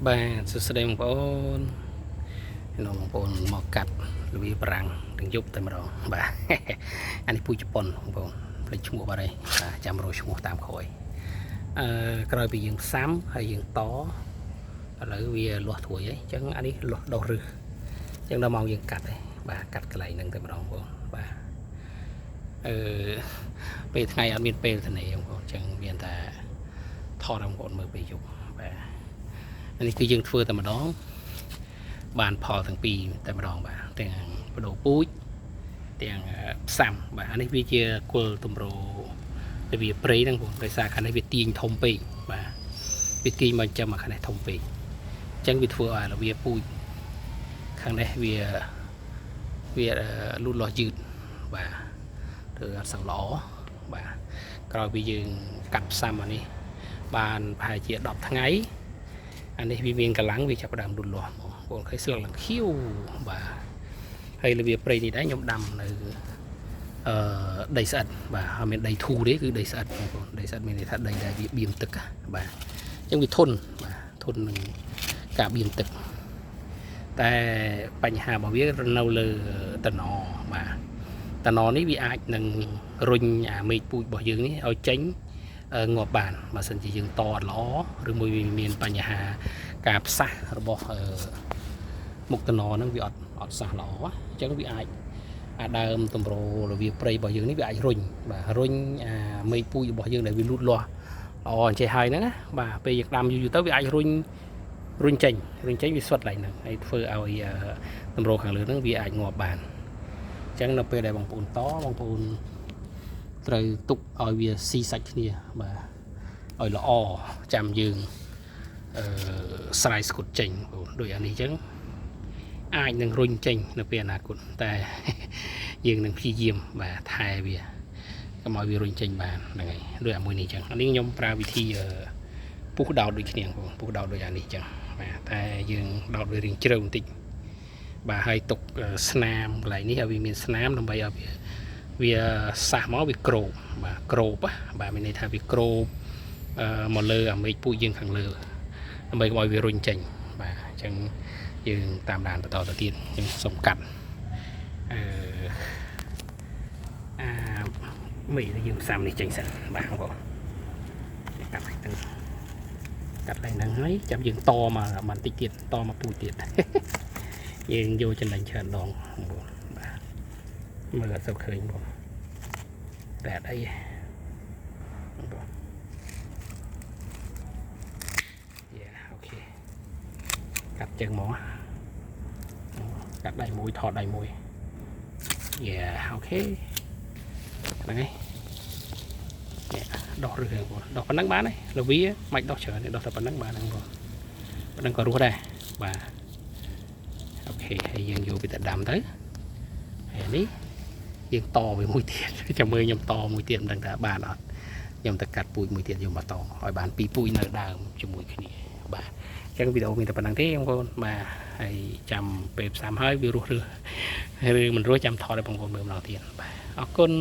បាទសួស្តីបងប្អូនបងប្អូនមកកាត់លវីប្រាំងទាំងយប់តែម្ដងបាទអានេះពូជប៉ុនបងប្អូនភ្លេចឈ្មោះបាត់ហើយបាទចាំរកឈ្មោះតាមក្រោយក្រោយពីយើងផ្សាំហើយយើងតឥឡូវវាលាស់ត្រួយហើយអញ្ចឹងអានេះលាស់ដុះរឹសអញ្ចឹងដល់មកយើងកាត់ហើយបាទកាត់កន្លែងហ្នឹងតែម្ដងបងប្អូនបាទពេលថ្ងៃអត់មានពេលទេបងប្អូនអញ្ចឹងមានតែថតបងប្អូនមើលពេលយប់បាទនេះគឺយើងធ្វើតែម្ដងបានផលទាំងពីរតែម្ដងបាទទាំងបដូរពូជទាំងផ្សាំបាទអានេះវាជាគល់ទម្រវាព្រៃហ្នឹងបងដោយសារខាងនេះវាទាញធំពេកបាទវាទាញមកចាំមកខាងនេះធំពេកអញ្ចឹងវាធ្វើឲ្យវាពូជខាងនេះវាលូតលាស់យឺតបាទធ្វើអត់សឹងល្អបាទក្រោយពីយើងកាត់ផ្សាំអានេះបានប្រហែលជា10ថ្ងៃអានេះវាមានកម្លាំងវាចាប់ផ្ដើមលូតលាស់បងឃើញស្លឹកឡើងខៀវបាទហើយរបៀបព្រៃនេះដែរខ្ញុំដាំនៅដីស្អិតបាទអត់មានដីធូរទេគឺដីស្អិតបងប្អូនដីស្អិតមានន័យថាដីដែលវាបៀមទឹកបាទអញ្ចឹងវាធន់បាទធន់នឹងការបៀមទឹកតែបញ្ហារបស់វានៅលើតំណបាទតំណនេះវាអាចនឹងរុញអាមេឃពូជរបស់យើងនេះឲ្យចេញងាប់បានបើសិនជាយើងតអត់ល្អឬមួយវាមានបញ្ហាការផ្សះរបស់មុខតំណហ្នឹងវាអត់សះល្អអញ្ចឹងវាអាចអាដើមតម្រូរវាព្រៃរបស់យើងនេះវាអាចរុញបាទរុញអាមេឃពូជរបស់យើងដែលវាលូតលាស់ល្អអញ្ចឹងហើយហ្នឹងណាបាទពេលយើងដាំយូរទៅវាអាចរុញចេញវាស្វិតឡើងហ្នឹងហើយធ្វើឲ្យតម្រូរខាងលើហ្នឹងវាអាចងាប់បានអញ្ចឹងនៅពេលដែលបងប្អូនតបងប្អូនត្រូវទុកឲ្យវាស៊ីសាច់គ្នាបាទឲ្យល្អចាំយើងស្រ័យស្គុតចេញដូចអានេះអញ្ចឹងអាចនឹងរុញចេញនៅពេលអនាគតតែយើងនឹងព្យាយាមបាទថែវាកុំឲ្យវារុញចេញបានហ្នឹងហើយដូចអាមួយនេះអញ្ចឹងអានេះខ្ញុំប្រើវិធីពុះដោតដូចគ្នាបងពុះដោតដូចអានេះអញ្ចឹងបាទតែយើងដោតវារៀងជ្រៅបន្តិចបាទហើយទុកស្នាមកន្លែងនេះឲ្យវាមានស្នាមដើម្បីឲ្យវាសះមកវាក្របបាទក្របបាទមានន័យថាវាក្របមកលើអាមេឃពូជយើងខាងលើដើម្បីកុំឲ្យវារុញចេញបាទអញ្ចឹងយើងតាមដានបន្តទៅទៀតខ្ញុំសូមកាត់មេឃយើងផ្សាំនេះចេញសិនបាទបងប្អូនកាត់ឡើងហ្នឹងហើយចាំយើងតមកបន្តិចទៀតតមកពូជទៀតយើងយកចំណេញច្រើនដងបងប្អូនបាទមើលអត់សូវឃើញបងតែអត់អីបងប្អូនអូខេកាត់ជើងមកកាត់ដៃមួយថតដៃមួយអូខេហ្នឹងហើយដោះឬបងដោះប៉ុណ្ណឹងបានហើយលវាមិនដោះច្រើនទេដោះតែប៉ុណ្ណឹងបានហ្នឹងបងប៉ុណ្ណឹងក៏រស់ដែរបាទអូខេហើយយើងយកវាទៅដាំទៅហើយនេះយើងតវាមួយទៀតចាំមើលខ្ញុំតមួយទៀតមិនដឹងថាបានអត់ខ្ញុំទៅកាត់ពូជមួយទៀតយកមកតឲ្យបានពីរពូជនៅដើមជាមួយគ្នាបាទអញ្ចឹងវីដេអូមានតែប៉ុណ្្នឹងទេបងប្អូនបាទហើយចាំពេលផ្សាំហើយវារស់ឬមិនរស់ចាំថតឲ្យបងប្អូនមើលម្ដងទៀតបាទអរគុណ